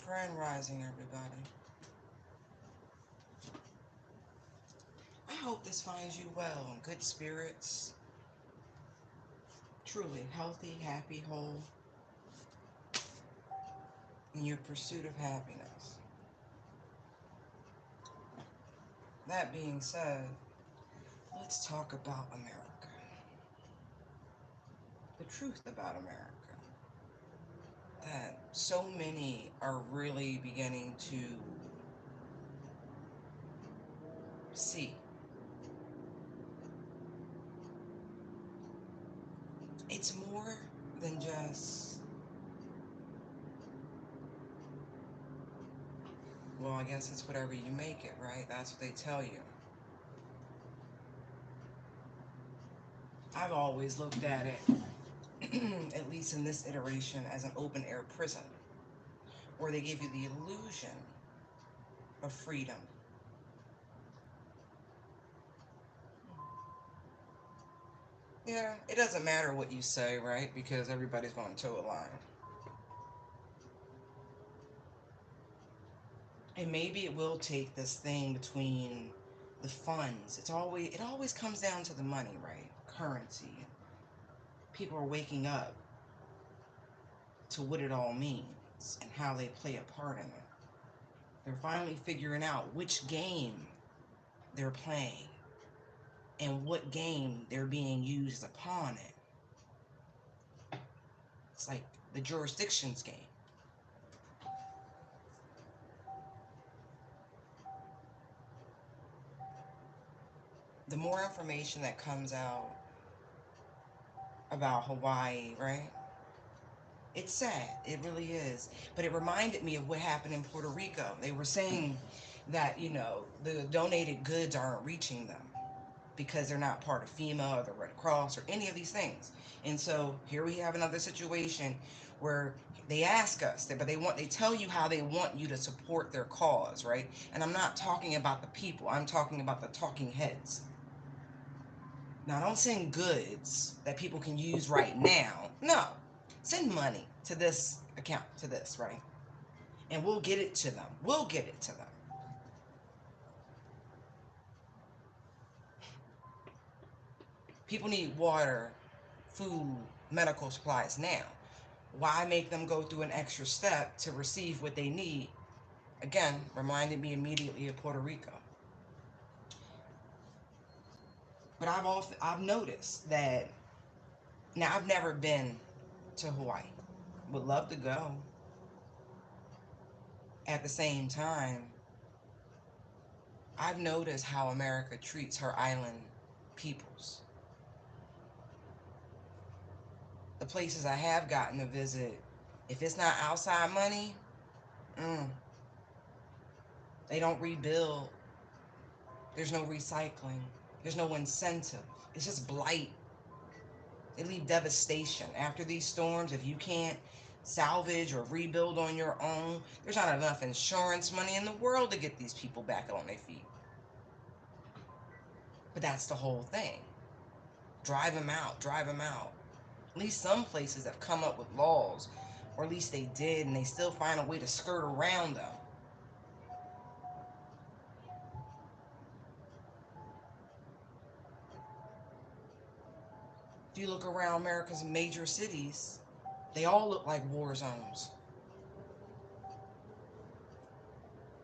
Grand rising, everybody. I hope this finds you well, in good spirits, truly healthy, happy, whole, in your pursuit of happiness. That being said, let's talk about America. The truth about America. That so many are really beginning to see. It's more than just, well, I guess it's whatever you make it, right? That's what they tell you. I've always looked at it, at least in this iteration, as an open air prison where they give you the illusion of freedom. Yeah, it doesn't matter what you say, right? Because everybody's going to toe a line. And maybe it will take this thing between the funds. It always comes down to the money, right? Currency. People are waking up to what it all means and how they play a part in it. They're finally figuring out which game they're playing and what game they're being used upon it. It's like the jurisdictions game. The more information that comes out about Hawaii, right? It's sad. It really is. But it reminded me of what happened in Puerto Rico. They were saying that, the donated goods aren't reaching them because they're not part of FEMA or the Red Cross or any of these things. And so here we have another situation where they ask us, but they tell you how they want you to support their cause, right? And I'm not talking about the people. I'm talking about the talking heads. Now, don't send goods that people can use right now. No, send money to this account, to this, right? And we'll get it to them. We'll get it to them. People need water, food, medical supplies now. Why make them go through an extra step to receive what they need? Again, reminded me immediately of Puerto Rico. But I've noticed that now I've never been to Hawaii. Would love to go. At the same time, I've noticed how America treats her island peoples. The places I have gotten to visit, if it's not outside money, mm, they don't rebuild. There's no recycling. There's no incentive. It's just blight. They leave devastation. After these storms, if you can't salvage or rebuild on your own, there's not enough insurance money in the world to get these people back on their feet. But that's the whole thing. Drive them out, drive them out. At least some places have come up with laws, or at least they did, and they still find a way to skirt around them. If you look around America's major cities, they all look like war zones.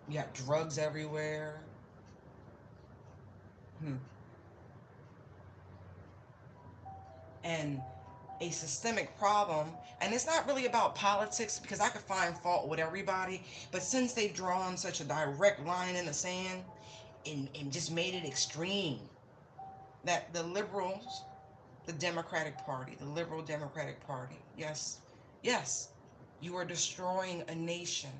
You got drugs everywhere. Hmm. And a systemic problem, and it's not really about politics because I could find fault with everybody, but since they've drawn such a direct line in the sand and just made it extreme, that the liberals, the Democratic Party, the liberal Democratic Party, yes, you are destroying a nation.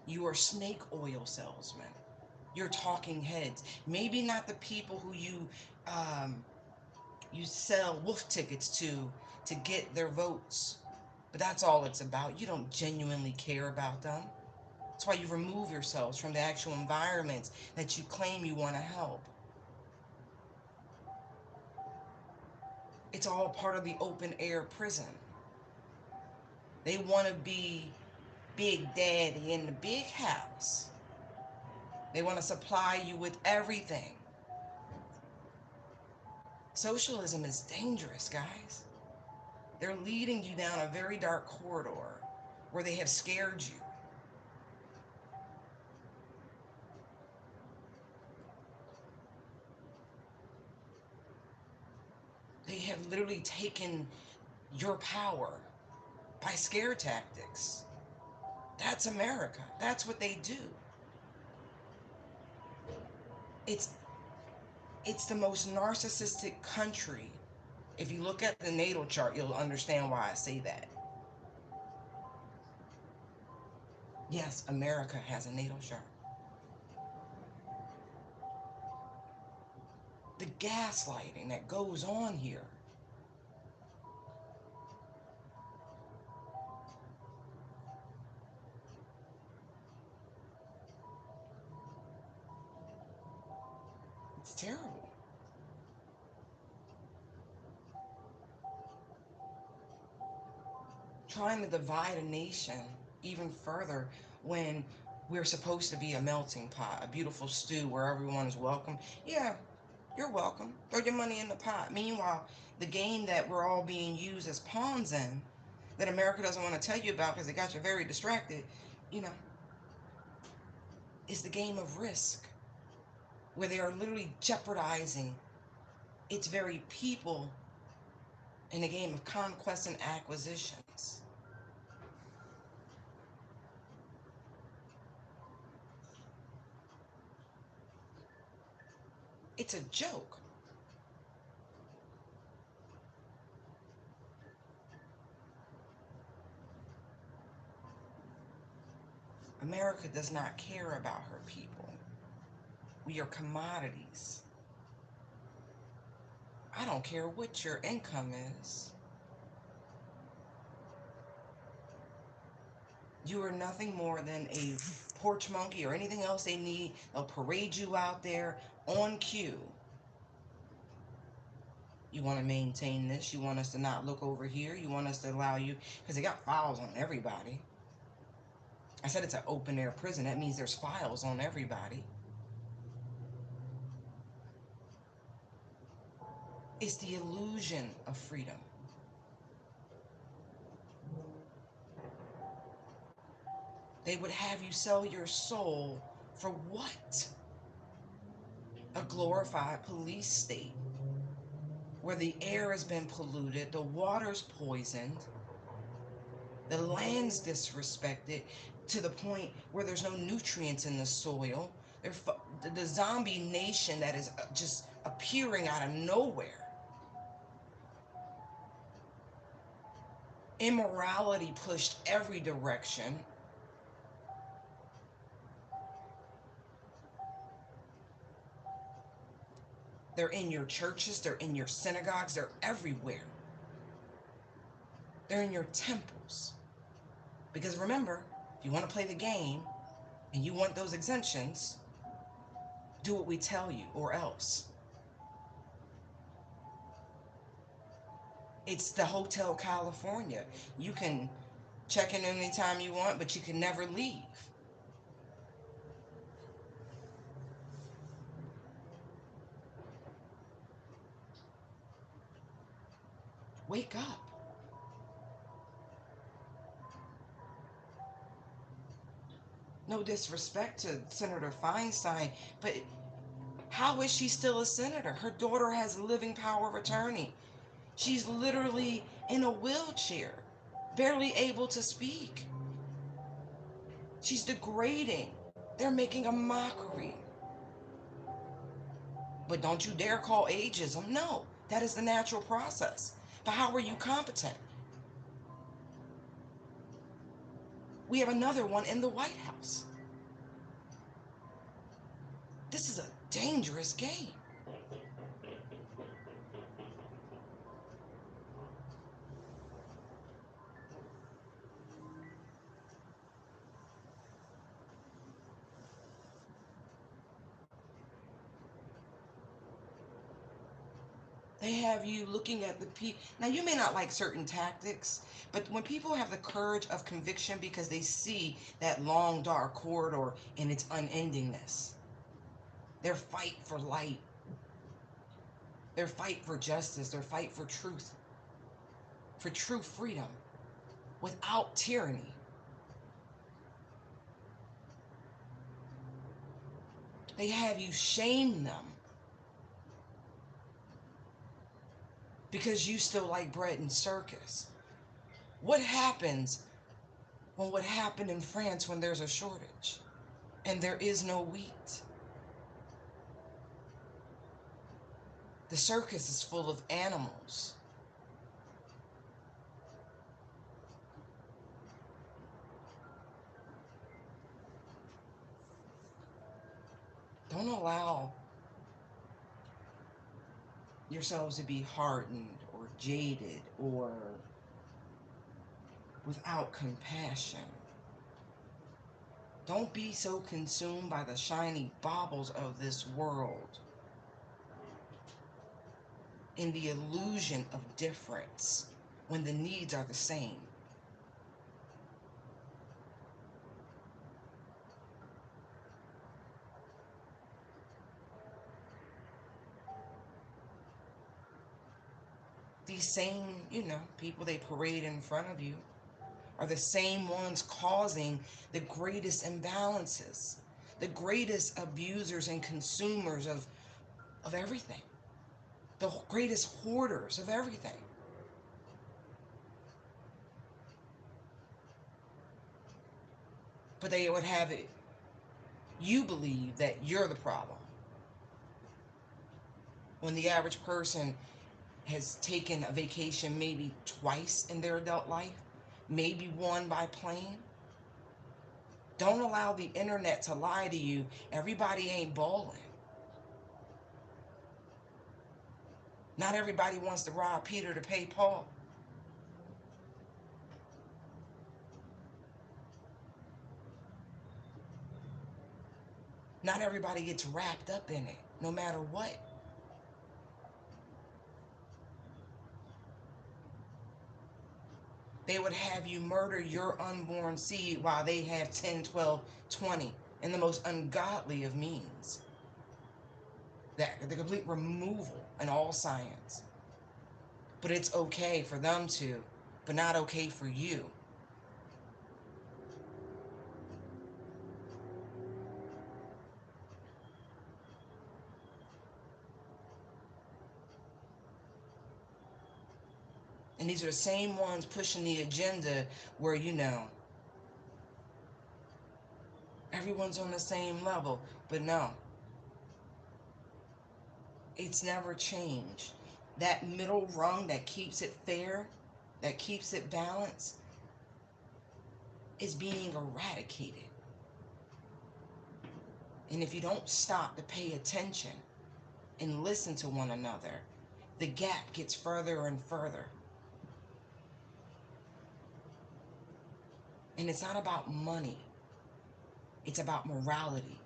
You are snake oil salesmen. You're talking heads. Maybe not the people who um, you sell wolf tickets to get their votes, but that's all it's about. You don't genuinely care about them. That's why you remove yourselves from the actual environments that you claim you want to help. It's all part of the open air prison. They want to be Big Daddy in the big house. They want to supply you with everything. Socialism is dangerous, guys. They're leading you down a very dark corridor where they have scared you. They have literally taken your power by scare tactics. That's America. That's what they do. It's it's the most narcissistic country. If you look at the natal chart, you'll understand why I say that. Yes, America has a natal chart. The gaslighting that goes on here. It's terrible. Trying to divide a nation even further when we're supposed to be a melting pot, a beautiful stew where everyone is welcome. Yeah, you're welcome. Throw your money in the pot. Meanwhile, the game that we're all being used as pawns in, that America doesn't want to tell you about because it got you very distracted, you know, is the game of risk, where they are literally jeopardizing its very people in a game of conquest and acquisitions. It's a joke. America does not care about her people. We are commodities. I don't care what your income is. You are nothing more than a porch monkey or anything else they need. They'll parade you out there on cue. You want to maintain this. You want us to not look over here. You want us to allow you, because they got files on everybody. I said it's an open air prison. That means there's files on everybody. It's the illusion of freedom. They would have you sell your soul for what? A glorified police state where the air has been polluted, the water's poisoned, the land's disrespected to the point where there's no nutrients in the soil. The zombie nation that is just appearing out of nowhere. Immorality pushed every direction. They're in your churches, they're in your synagogues, they're everywhere. They're in your temples. Because remember, if you want to play the game and you want those exemptions, do what we tell you or else. It's the Hotel California. You can check in anytime you want, but you can never leave. Wake up. No disrespect to Senator Feinstein, but how is she still a senator? Her daughter has living power of attorney. She's literally in a wheelchair, barely able to speak. She's degrading. They're making a mockery. But don't you dare call ageism. No, that is the natural process. But how are you competent? We have another one in the White House. This is a dangerous game. They have you looking at the people. Now, you may not like certain tactics, but when people have the courage of conviction because they see that long, dark corridor and its unendingness, their fight for light, their fight for justice, their fight for true freedom without tyranny. They have you shame them because you still like bread and circus. What happens when what happened in France when there's a shortage and there is no wheat? The circus is full of animals. Don't allow yourselves to be hardened or jaded or without compassion. Don't be so consumed by the shiny baubles of this world in the illusion of difference when the needs are the same. These same, people they parade in front of you are the same ones causing the greatest imbalances, the greatest abusers and consumers of everything, the greatest hoarders of everything. But they would have it, you believe that you're the problem. When the average person has taken a vacation maybe twice in their adult life, maybe one by plane. Don't allow the internet to lie to you. Everybody ain't balling. Not everybody wants to rob Peter to pay Paul. Not everybody gets wrapped up in it, no matter what. They would have you murder your unborn seed while they have 10, 12, 20 in the most ungodly of means. The complete removal in all science. But it's okay for them to, but not okay for you. And these are the same ones pushing the agenda where, everyone's on the same level. But no, it's never changed. That middle rung that keeps it fair, that keeps it balanced, is being eradicated. And if you don't stop to pay attention and listen to one another, the gap gets further and further. And it's not about money. It's about morality.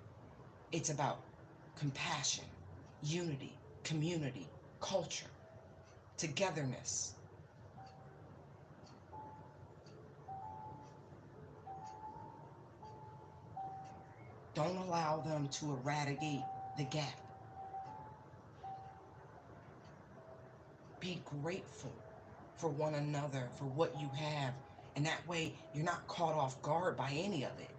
It's about compassion, unity, community, culture, togetherness. Don't allow them to eradicate the gap. Be grateful for one another, for what you have. And that way, you're not caught off guard by any of it.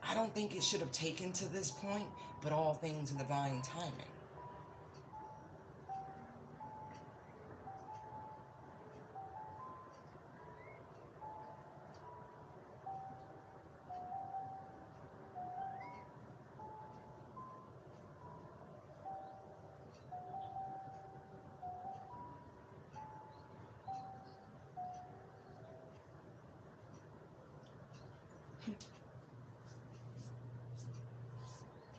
I don't think it should have taken to this point, but all things in divine timing.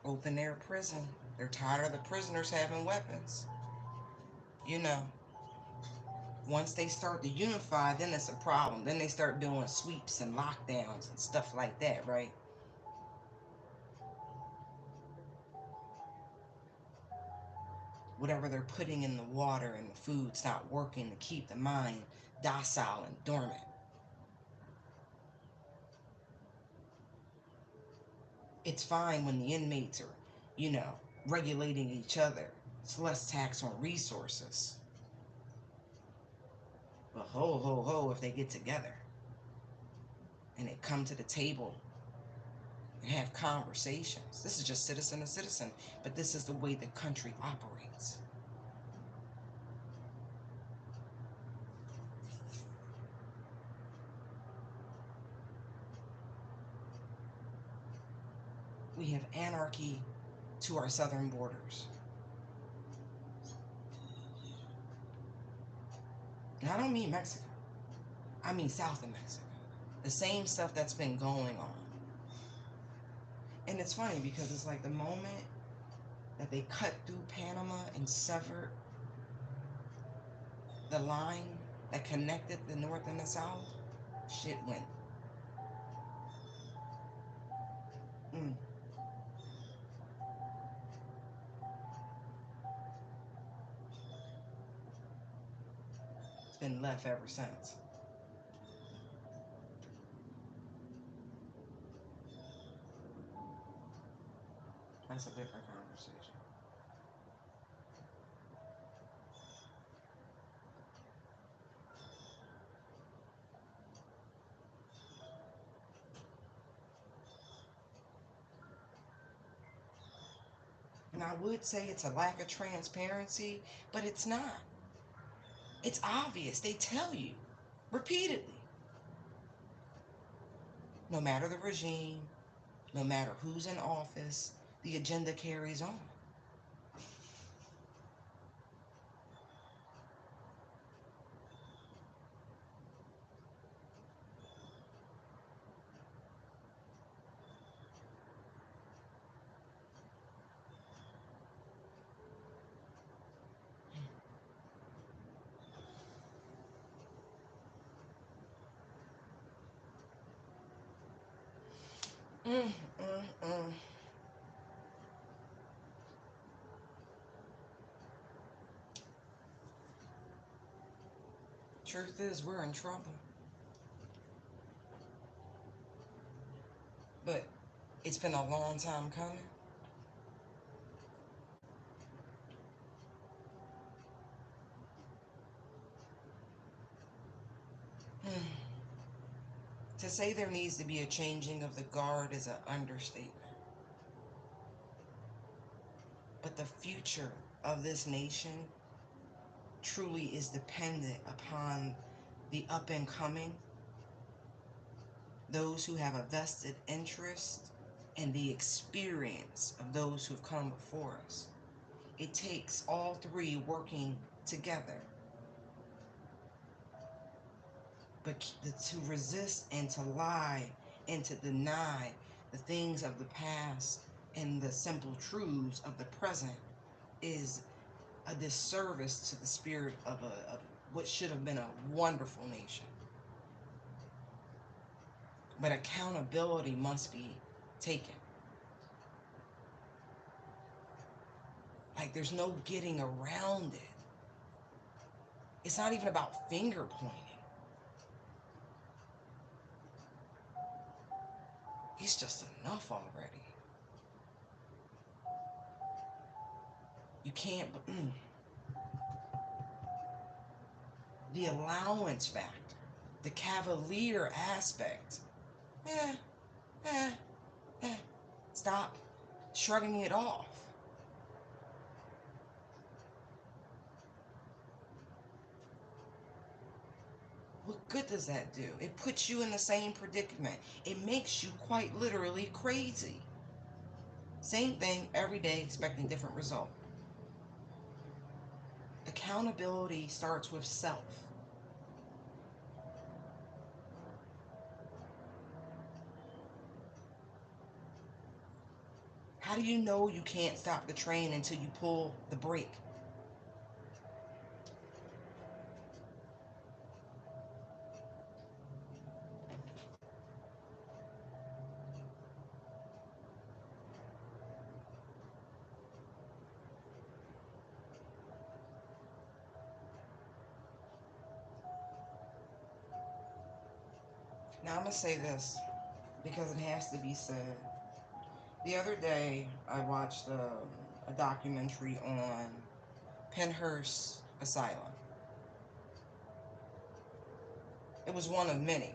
Open air prison. They're tired of the prisoners having weapons. You know, once they start to unify, then it's a problem. Then they start doing sweeps and lockdowns and stuff like that, right? Whatever they're putting in the water and the food's not working to keep the mind docile and dormant. It's fine when the inmates are, you know, regulating each other. It's less tax on resources. But ho, ho, ho, if they get together and they come to the table and have conversations. This is just citizen to citizen, but this is the way the country operates. We have anarchy to our southern borders. And I don't mean Mexico, I mean south of Mexico. The same stuff that's been going on. And it's funny because it's like the moment that they cut through Panama and severed the line that connected the north and the south, shit went. Mm, it's been left ever since. That's a different conversation. And I would say it's a lack of transparency, but it's not. It's obvious. They tell you repeatedly. No matter the regime, no matter who's in office, the agenda carries on. Mm, mm, mm. Truth is, we're in trouble. But it's been a long time coming. To say there needs to be a changing of the guard is an understatement. But the future of this nation truly is dependent upon the up and coming, those who have a vested interest, and the experience of those who've come before us. It takes all three working together. But to resist and to lie and to deny the things of the past and the simple truths of the present is a disservice to the spirit of what should have been a wonderful nation. But accountability must be taken. Like there's no getting around it. It's not even about finger pointing. It's just enough already. You can't. The allowance factor, the cavalier aspect. Eh, eh, eh. Stop shrugging it off. What good does that do? It puts you in the same predicament. It makes you quite literally crazy. Same thing every day, expecting different result. Accountability starts with self. How do you know you can't stop the train until you pull the brake? Now I'm gonna say this because it has to be said. The other day, I watched a documentary on Penhurst Asylum. It was one of many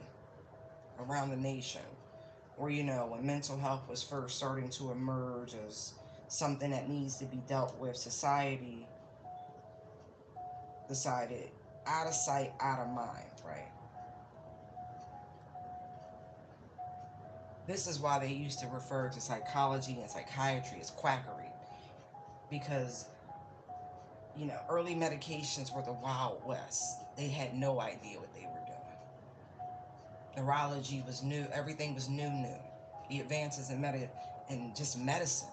around the nation where, when mental health was first starting to emerge as something that needs to be dealt with, society decided out of sight, out of mind, right? This is why they used to refer to psychology and psychiatry as quackery, because, early medications were the Wild West. They had no idea what they were doing. Neurology was new, everything was new. The advances in just medicine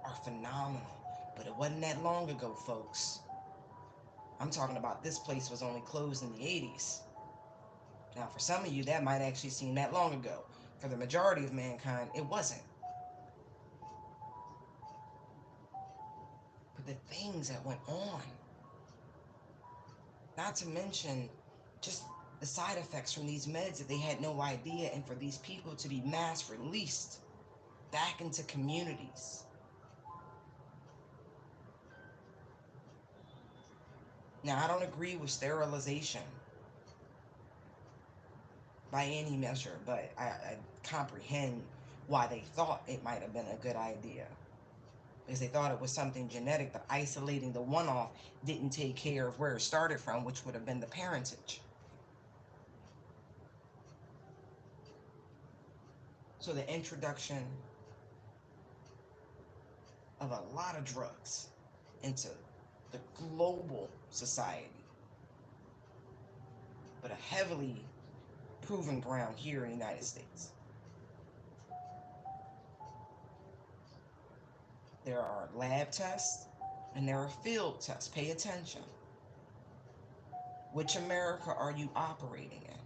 are phenomenal. But it wasn't that long ago, folks. I'm talking about this place was only closed in the 80s. Now, for some of you, that might actually seem that long ago. For the majority of mankind, it wasn't. But the things that went on, not to mention just the side effects from these meds that they had no idea, and for these people to be mass released back into communities. Now, I don't agree with sterilization by any measure, but I comprehend why they thought it might have been a good idea. Because they thought it was something genetic, but isolating the one off didn't take care of where it started from, which would have been the parentage. So the introduction of a lot of drugs into the global society, but a heavily proven ground here in the United States. There are lab tests and there are field tests. Pay attention. Which America are you operating in?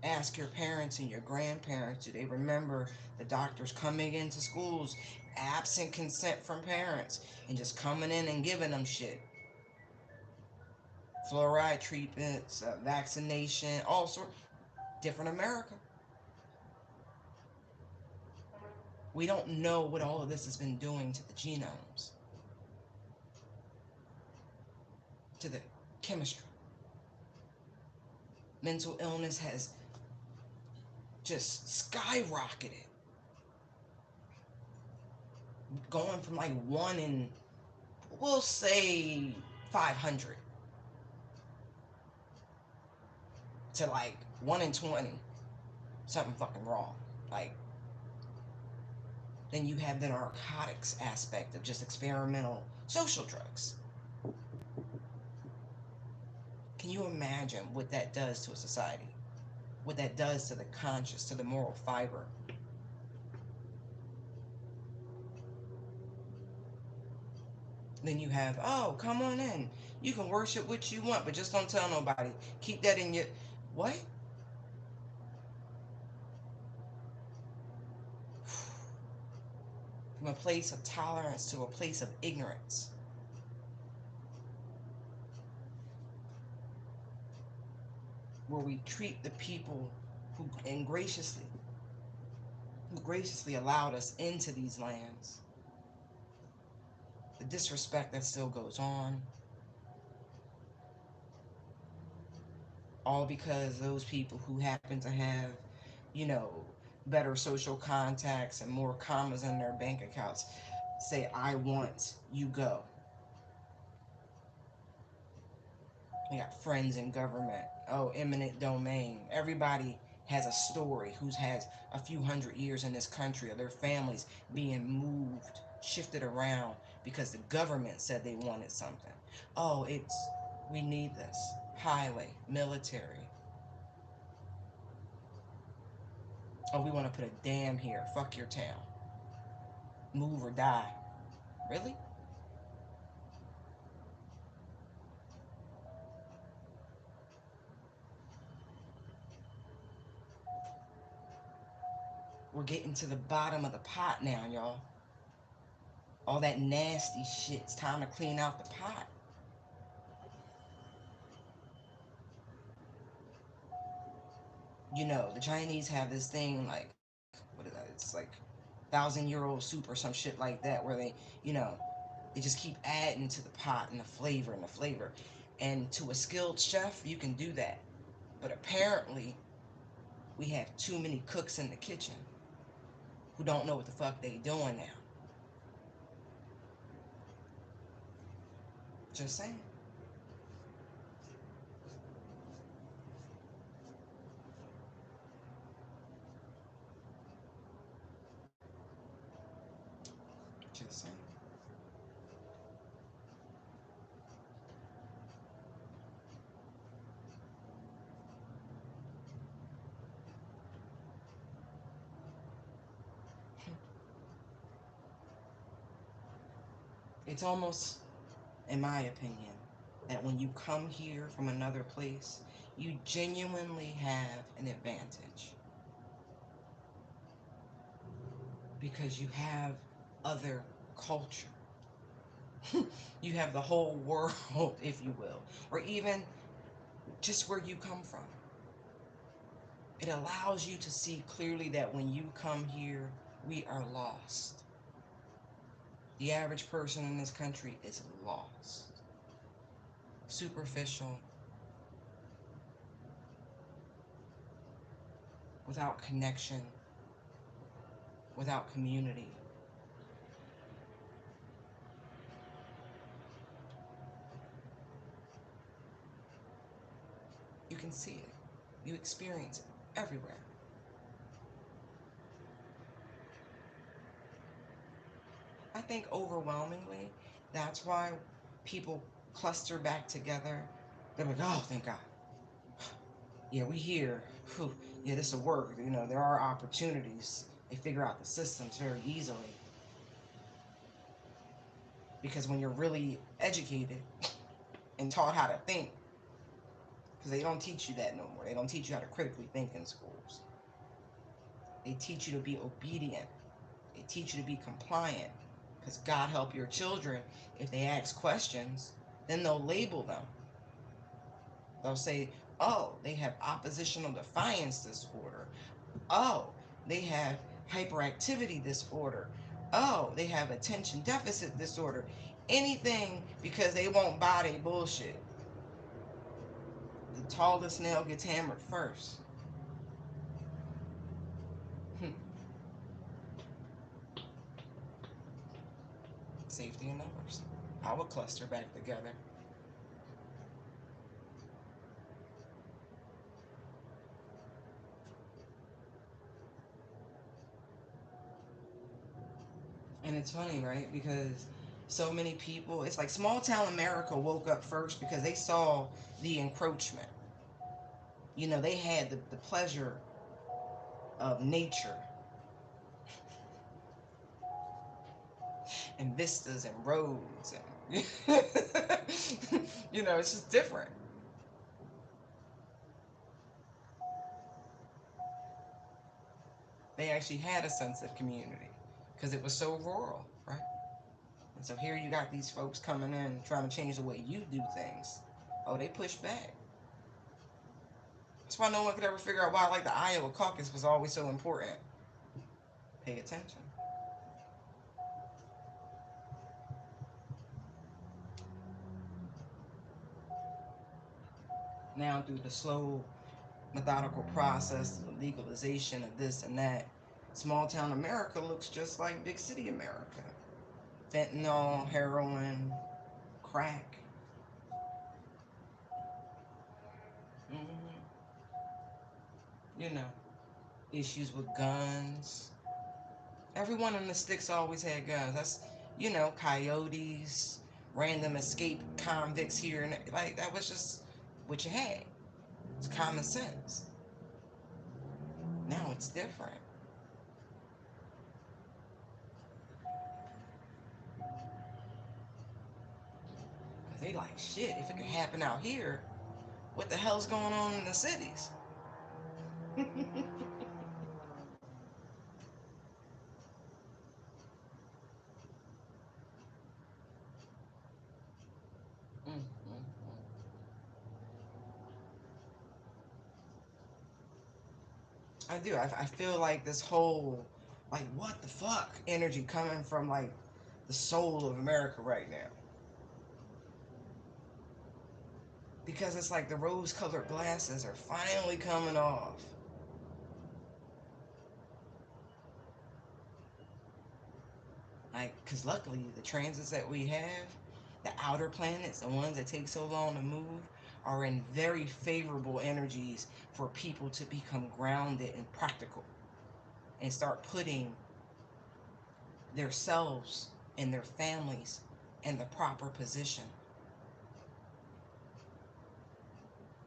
Ask your parents and your grandparents, do they remember the doctors coming into schools absent consent from parents and just coming in and giving them shit? Fluoride treatments, vaccination, all sorts. Different America. We don't know what all of this has been doing to the genomes, to the chemistry. Mental illness has just skyrocketed, going from like 1 in, we'll say, 500 to like 1 in 20. Something fucking wrong. Like, then you have the narcotics aspect of just experimental social drugs. Can you imagine what that does to a society? What that does to the conscious, to the moral fiber? Then you have, oh, come on in. You can worship what you want, but just don't tell nobody. Keep that in your. What? From a place of tolerance to a place of ignorance. Where we treat the people who graciously allowed us into these lands. The disrespect that still goes on. All because those people who happen to have, you know, better social contacts and more commas in their bank accounts say, I want, you go. We got friends in government. Oh, eminent domain. Everybody has a story who's had a few hundred years in this country of their families being moved, shifted around because the government said they wanted something. Oh, we need this. Highway, military. Oh, we want to put a dam here. Fuck your town. Move or die. Really? We're getting to the bottom of the pot now, y'all. All that nasty shit. It's time to clean out the pot. You know, the Chinese have this thing like, what is that? It's like 1,000-year-old soup or some shit like that, where you know, they just keep adding to the pot and the flavor and the flavor. And to a skilled chef, you can do that. But apparently, we have too many cooks in the kitchen who don't know what the fuck they doing now. Just saying. Just saying. It's almost, in my opinion, that when you come here from another place, you genuinely have an advantage because you have other culture. You have the whole world, if you will, or even just where you come from. It allows you to see clearly that when you come here, we are lost. The average person in this country is lost, superficial, without connection, without community. You can see it, you experience it everywhere. I think overwhelmingly, that's why people cluster back together. They're like, oh, thank God. Yeah, we here. Whew. Yeah, this will work. You know, there are opportunities. They figure out the systems very easily. Because when you're really educated and taught how to think, because they don't teach you that no more. They don't teach you how to critically think in schools. They teach you to be obedient. They teach you to be compliant. Because God help your children, if they ask questions, then they'll label them. They'll say, oh, they have oppositional defiance disorder. Oh, they have hyperactivity disorder. Oh, they have attention deficit disorder. Anything because they won't buy their bullshit. The tallest nail gets hammered first. Safety in numbers. I would cluster back together. And it's funny, right? Because so many people, it's like small town America woke up first because they saw the encroachment. You know, they had the pleasure of nature and vistas and roads and you know, it's just different. They actually had a sense of community because it was so rural, right? And so here you got these folks coming in trying to change the way you do things. Oh, they push back. That's why no one could ever figure out why, like, the Iowa caucus was always so important. Pay attention. Now, through the slow, methodical process of legalization of this and that, small town America looks just like big city America. Fentanyl, heroin, crack, hmm you know, issues with guns. Everyone in the sticks always had guns. That's, you know, coyotes, random escape convicts here. And like, that was just what you had. It's common sense. Now it's different. Because they like, shit, if it could happen out here, what the hell's going on in the cities? Mm, mm, mm. I do. I feel like this whole, like, what the fuck energy coming from, like, the soul of America right now. Because it's like the rose colored glasses are finally coming off. Like, because luckily, the transits that we have, the outer planets, the ones that take so long to move, are in very favorable energies for people to become grounded and practical and start putting their selves and their families in the proper position.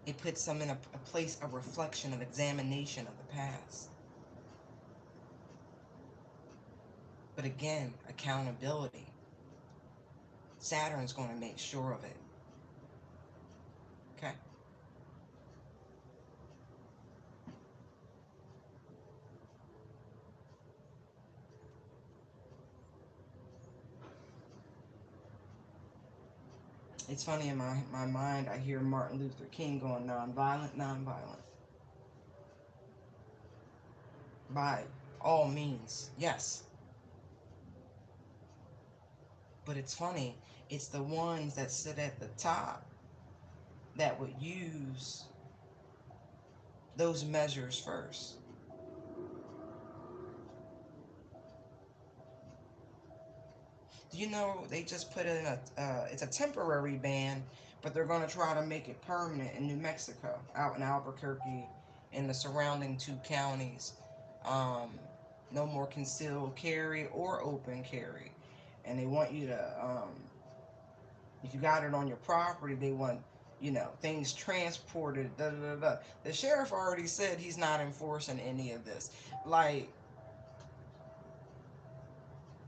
It puts them in a place of reflection, of examination of the past. But again, accountability. Saturn's going to make sure of it. Okay? It's funny, in my mind, I hear Martin Luther King going, nonviolent, nonviolent. By all means, yes. But it's funny, it's the ones that sit at the top that would use those measures first. Do you know they just put in it's a temporary ban, but they're going to try to make it permanent in New Mexico, out in Albuquerque, in the surrounding two counties. Um, no more concealed carry or open carry. And they want you to, if you got it on your property, they want, things transported. Da, da, da, da. The sheriff already said he's not enforcing any of this. Like,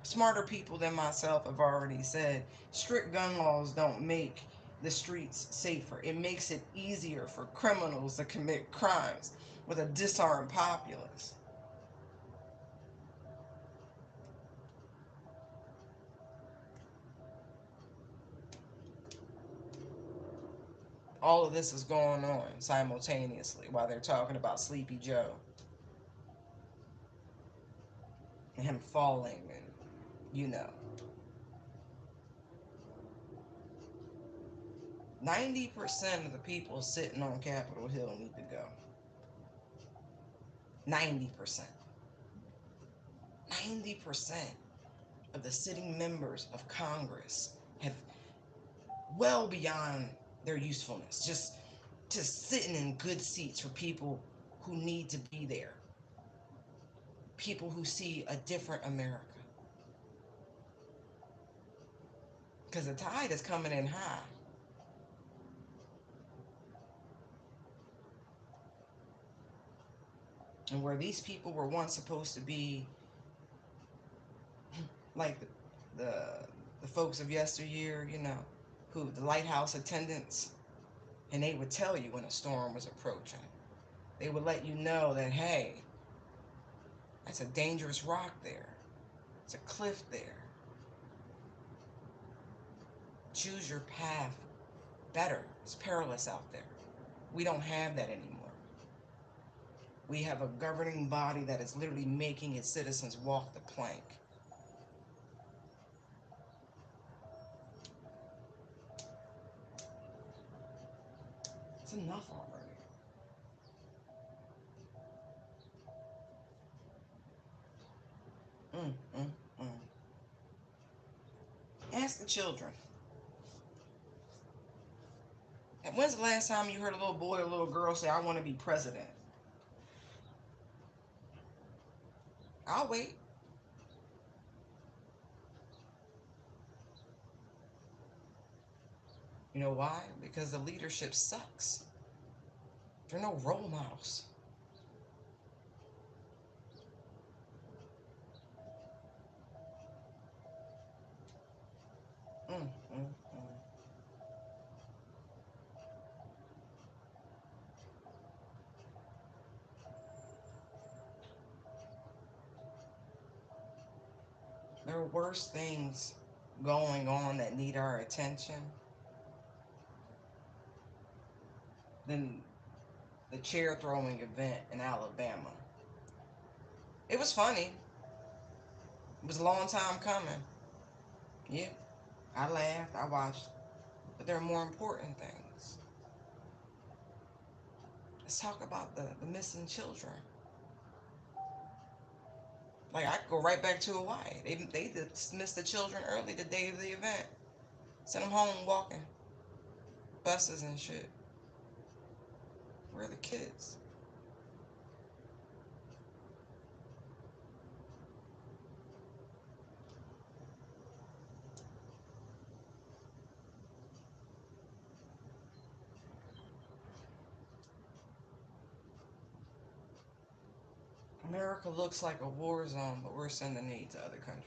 smarter people than myself have already said strict gun laws don't make the streets safer. It makes it easier for criminals to commit crimes with a disarmed populace. All of this is going on simultaneously while they're talking about Sleepy Joe and him falling, and you know 90% of the people sitting on Capitol Hill need to go. 90%. 90% of the sitting members of Congress have well beyond their usefulness, just sitting in good seats for people who need to be there, people who see a different America. Because the tide is coming in high. And where these people were once supposed to be like the, the folks of yesteryear, who the lighthouse attendants, and they would tell you when a storm was approaching. They would let you know that, hey, that's a dangerous rock there. It's a cliff there. Choose your path better. It's perilous out there. We don't have that anymore. We have a governing body that is literally making its citizens walk the plank. It's enough already. Mm, mm, mm. Ask the children. When's the last time you heard a little boy or a little girl say, I want to be president? I'll wait. You know why? Because the leadership sucks. There are no role models. Mm, mm, mm. There are worse things going on that need our attention than the chair throwing event in Alabama. It was funny. It was a long time coming. Yeah, I laughed, I watched. But there are more important things. Let's talk about the missing children. Like, I could go right back to Hawaii. They dismissed the children early the day of the event. Sent them home walking. Buses and shit. Where are the kids? America looks like a war zone, but we're sending aid to other countries.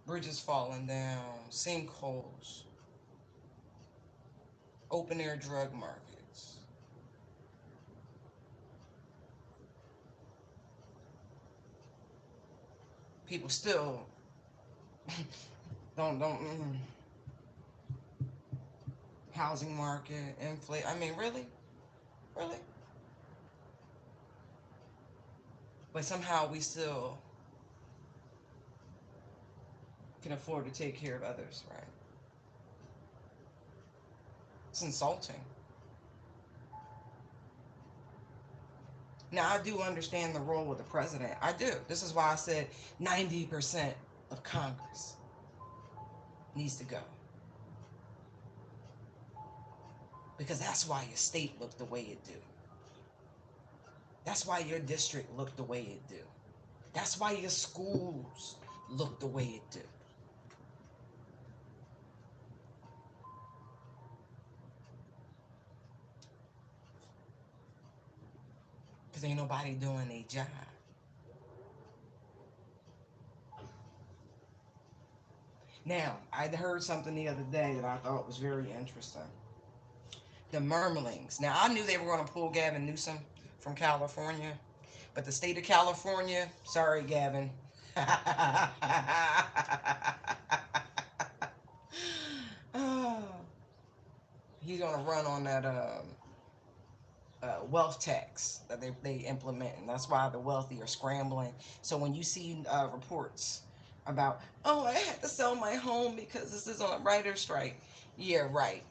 Bridges falling down, sinkholes, open air drug markets. People still don't housing market, inflate. I mean, really? Really? But somehow we still can afford to take care of others, right? It's insulting. Now, I do understand the role of the president. I do. This is why I said 90% of Congress needs to go. Because that's why your state looked the way it do. That's why your district looked the way it do. That's why your schools look the way it do. Because ain't nobody doing their job. Now, I heard something the other day that I thought was very interesting. The Murmlings. Now, I knew they were going to pull Gavin Newsom from California, but the state of California, sorry, Gavin. Oh, he's going to run on that wealth tax that they implement, and that's why the wealthy are scrambling. So when you see reports about, oh, I had to sell my home because this is on a writer's strike, yeah, right.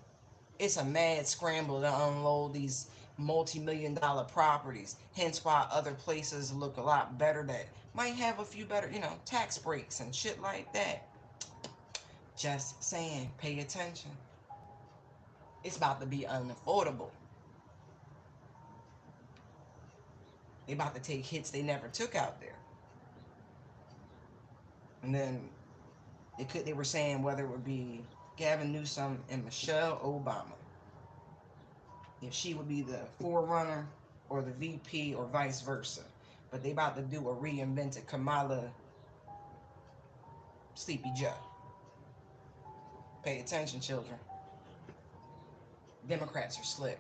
It's a mad scramble to unload these multi-million-dollar properties. Hence why other places look a lot better that might have a few better, tax breaks and shit like that. Just saying, pay attention. It's about to be unaffordable. They about to take hits they never took out there. And then they were saying whether it would be Gavin Newsom and Michelle Obama, if she would be the forerunner or the VP or vice versa. But they about to do a reinvented Kamala Sleepy Joe. Pay attention, children. Democrats are slick.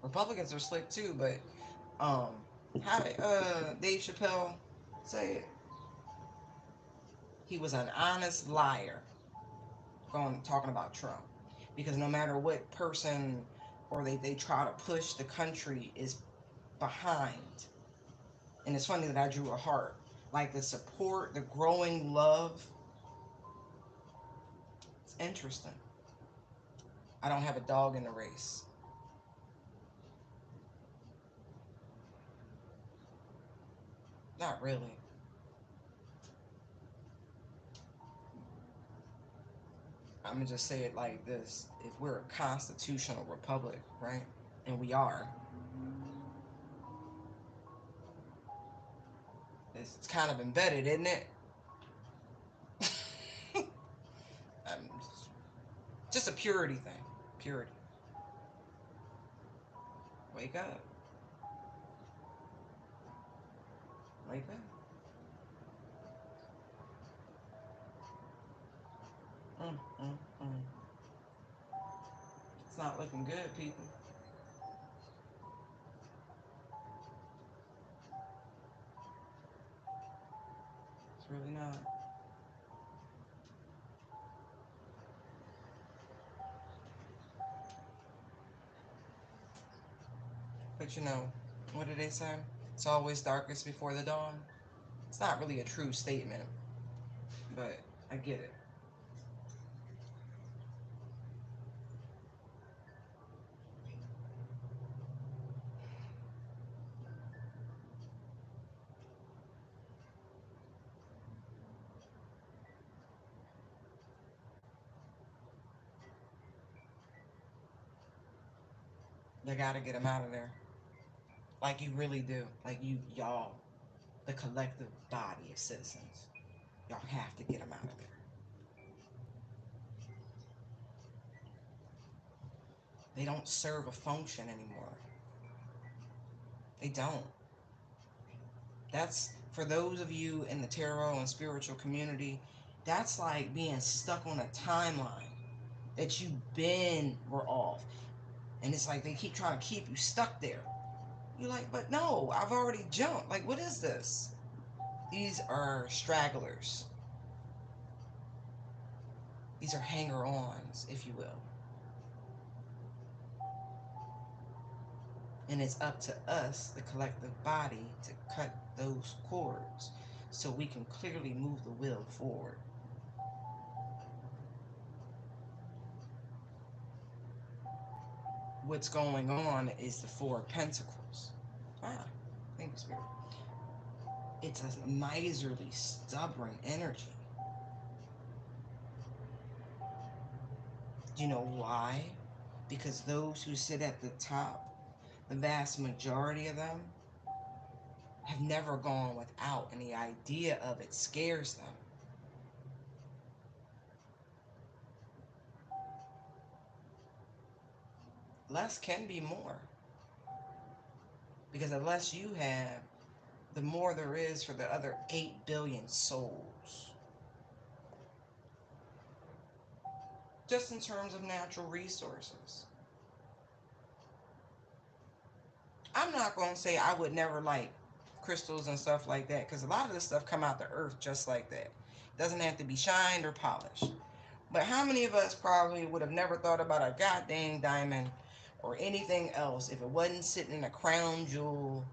Republicans are slick too, but um how did Dave Chappelle say it? He was an honest liar going talking about Trump. Because no matter what person or they try to push, the country is behind. And it's funny that I drew a heart. Like the support, the growing love. It's interesting. I don't have a dog in the race. Not really. I'm gonna just say it like this. If we're a constitutional republic, right? And we are, it's kind of embedded, isn't it? um, just a purity thing. Purity. Wake up. Wake up. Mm, mm, mm. It's not looking good, people. It's really not. But you know, what do they say? It's always darkest before the dawn. It's not really a true statement, but I get it. You gotta get them out of there. Like you really do. Like y'all, the collective body of citizens. Y'all have to get them out of there. They don't serve a function anymore. They don't. That's for those of you in the tarot and spiritual community, that's like being stuck on a timeline that you've been were off. And it's like they keep trying to keep you stuck there. You're like, but no, I've already jumped. Like, what is this? These are stragglers. These are hanger ons, if you will. And it's up to us, the collective body, to cut those cords so we can clearly move the wheel forward. What's going on is the Four of Pentacles. Ah, thank you, Spirit. It's a miserly, stubborn energy. Do you know why? Because those who sit at the top, the vast majority of them, have never gone without, and the idea of it scares them. Less can be more. Because the less you have, the more there is for the other 8 billion souls. Just in terms of natural resources. I'm not going to say I would never like crystals and stuff like that, because a lot of this stuff come out the earth just like that. It doesn't have to be shined or polished. But how many of us probably would have never thought about a goddamn diamond or anything else if it wasn't sitting in a crown jewel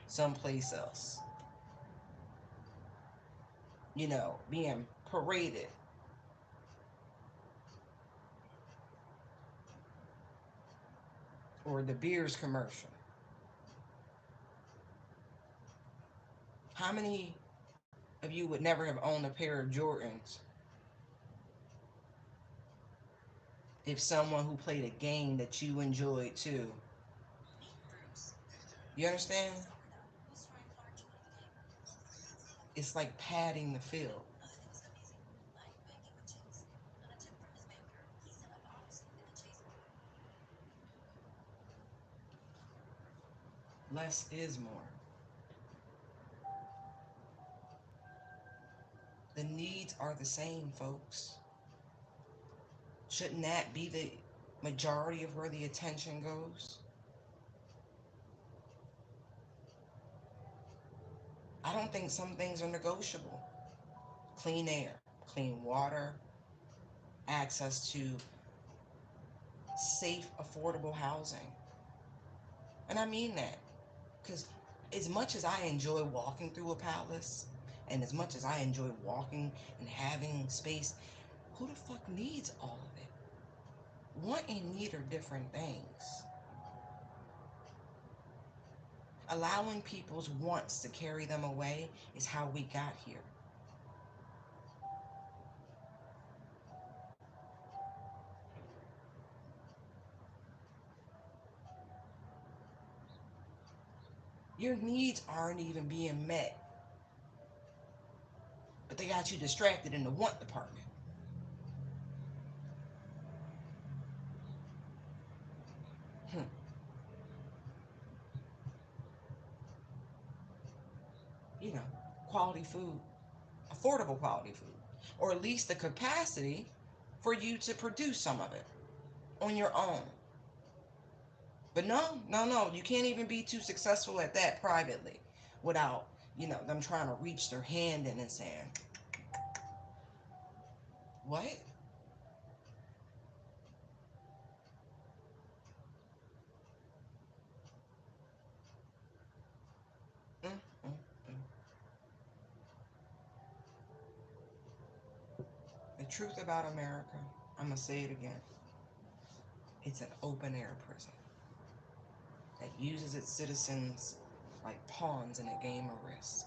someplace else? You know, being paraded. Or the Beers commercial. How many of you would never have owned a pair of Jordans if someone who played a game that you enjoyed too? You understand? It's like padding the field. Less is more. The needs are the same, folks. Shouldn't that be the majority of where the attention goes? I don't think some things are negotiable. Clean air, clean water, access to safe, affordable housing. And I mean that because as much as I enjoy walking through a palace and as much as I enjoy walking and having space, who the fuck needs all of it? Want and need are different things. Allowing people's wants to carry them away is how we got here. Your needs aren't even being met, but they got you distracted in the want department. Hmm. You know, quality food, affordable quality food, or at least the capacity for you to produce some of it on your own. But no, no, no, you can't even be too successful at that privately without, them trying to reach their hand in and saying, what? Mm, mm, mm. The truth about America, I'm going to say it again, it's an open air prison that uses its citizens like pawns in a game of risk.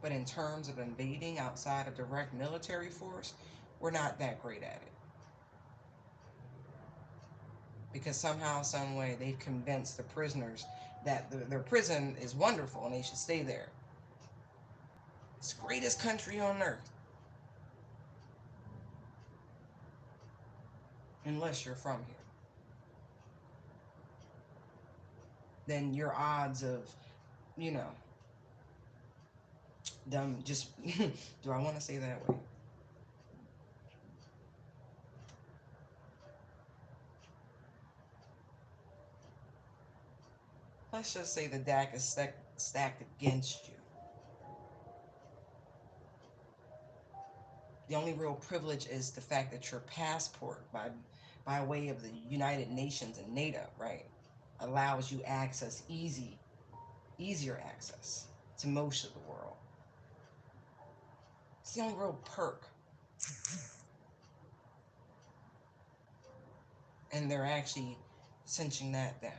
But in terms of invading outside of direct military force, we're not that great at it. Because somehow, some way, they've convinced the prisoners that their prison is wonderful and they should stay there. It's the greatest country on earth, unless you're from here. Then your odds of, you know, them just, do I want to say that way? Let's just say the deck is stacked against you. The only real privilege is the fact that your passport, by way of the United Nations and NATO, right, allows you easier access to most of the world. It's the only real perk. And they're actually cinching that down.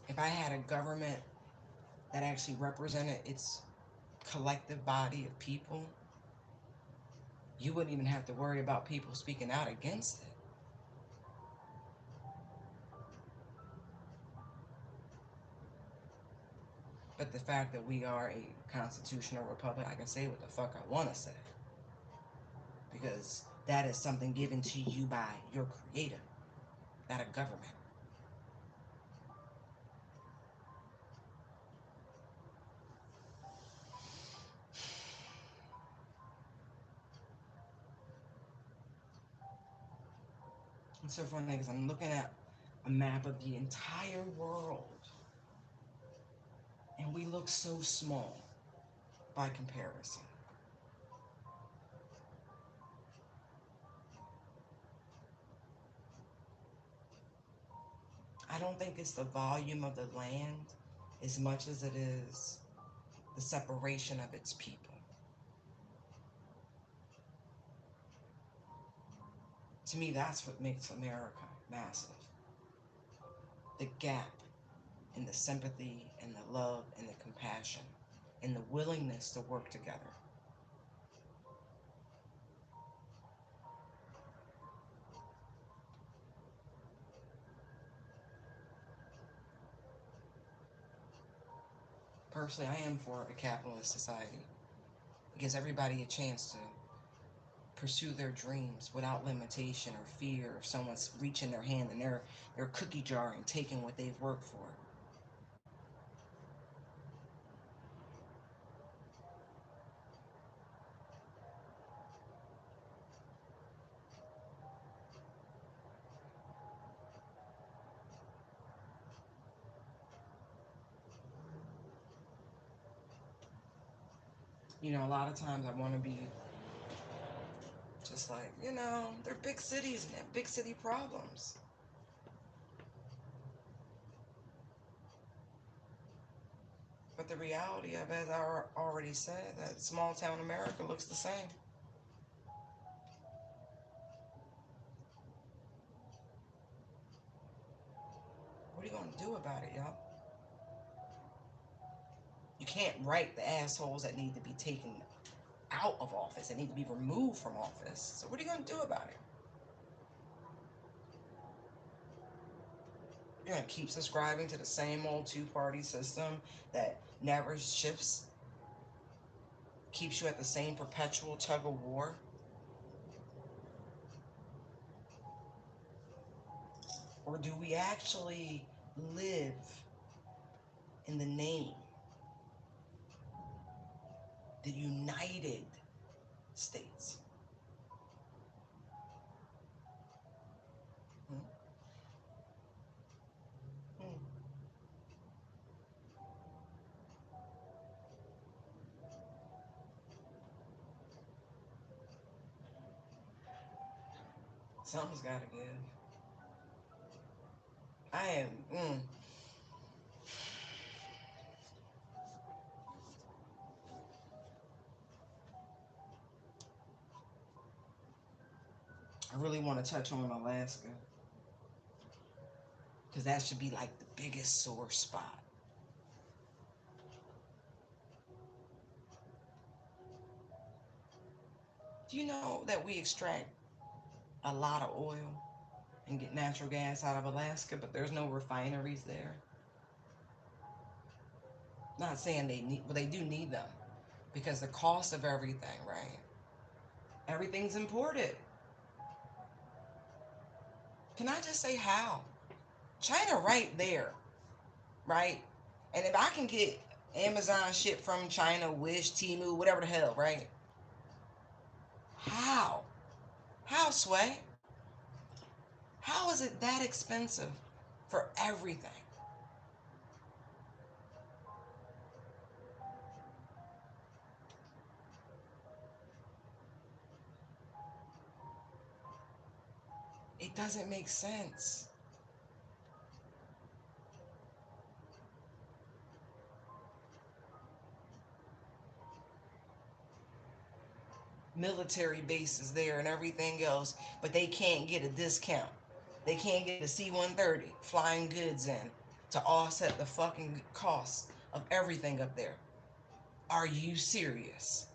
If I had a government that actually represented its collective body of people, you wouldn't even have to worry about people speaking out against it. But the fact that we are a constitutional republic, I can say what the fuck I want to say. Because that is something given to you by your creator, not a government. It's so funny because I'm looking at a map of the entire world, and we look so small by comparison. I don't think it's the volume of the land as much as it is the separation of its people. To me, that's what makes America massive. The gap in the sympathy and the love and the compassion and the willingness to work together. Personally, I am for a capitalist society. It gives everybody a chance to pursue their dreams without limitation or fear of someone's reaching their hand in their cookie jar and taking what they've worked for. A lot of times I want to be just like, they're big cities and they have big city problems. But the reality of, as I already said, that small town America looks the same. What are you going to do about it, y'all? You can't write the assholes that need to be taken out of office, that need to be removed from office. So what are you going to do about it? You're going to keep subscribing to the same old two-party system that never shifts, keeps you at the same perpetual tug of war. Or do we actually live in the name, the United States? Hmm? Hmm. Something's got to give. I am. I really want to touch on Alaska because that should be like the biggest sore spot. Do you know that we extract a lot of oil and get natural gas out of Alaska, but there's no refineries there? Not saying they need, but they do need them because the cost of everything, right? Everything's imported. Can I just say how? China right there, right? And if I can get Amazon shit from China, Wish, Temu, whatever the hell, right? How? How, Sway? How is it that expensive for everything? It doesn't make sense. Military bases there and everything else, but they can't get a discount. They can't get a C-130 flying goods in to offset the fucking cost of everything up there. Are you serious?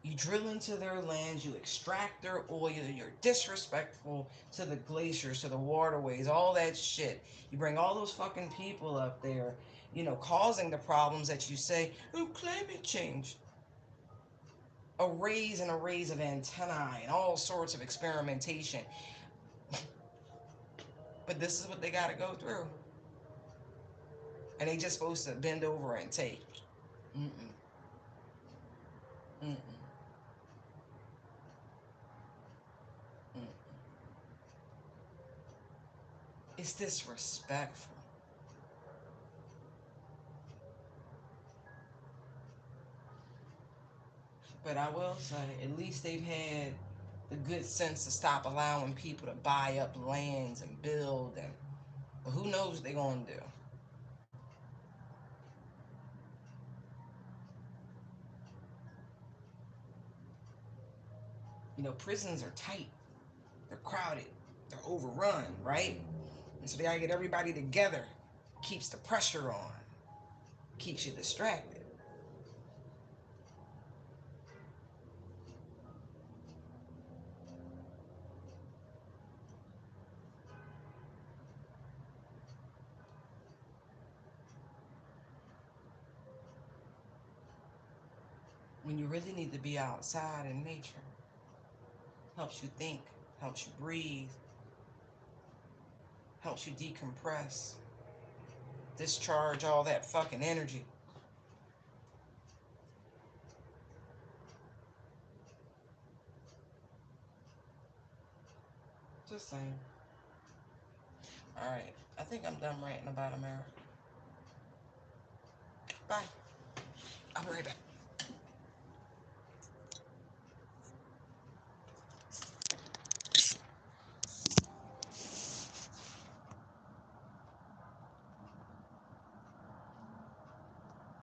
You drill into their lands, you extract their oil, you're disrespectful to the glaciers, to the waterways, all that shit. You bring all those fucking people up there, causing the problems that you say, oh, climate change. Arrays and arrays of antennae and all sorts of experimentation. But this is what they got to go through. And they just supposed to bend over and take. Mm-mm. Mm-mm. Mm-mm. It's disrespectful. But I will say, at least they've had the good sense to stop allowing people to buy up lands and build. And but who knows what they're going to do? Prisons are tight, they're crowded, they're overrun, right? And so they got to get everybody together. Keeps the pressure on, keeps you distracted. When you really need to be outside in nature, helps you think, helps you breathe, helps you decompress, discharge all that fucking energy. Just saying. All right. I think I'm done ranting about America. Bye. I'll be right back.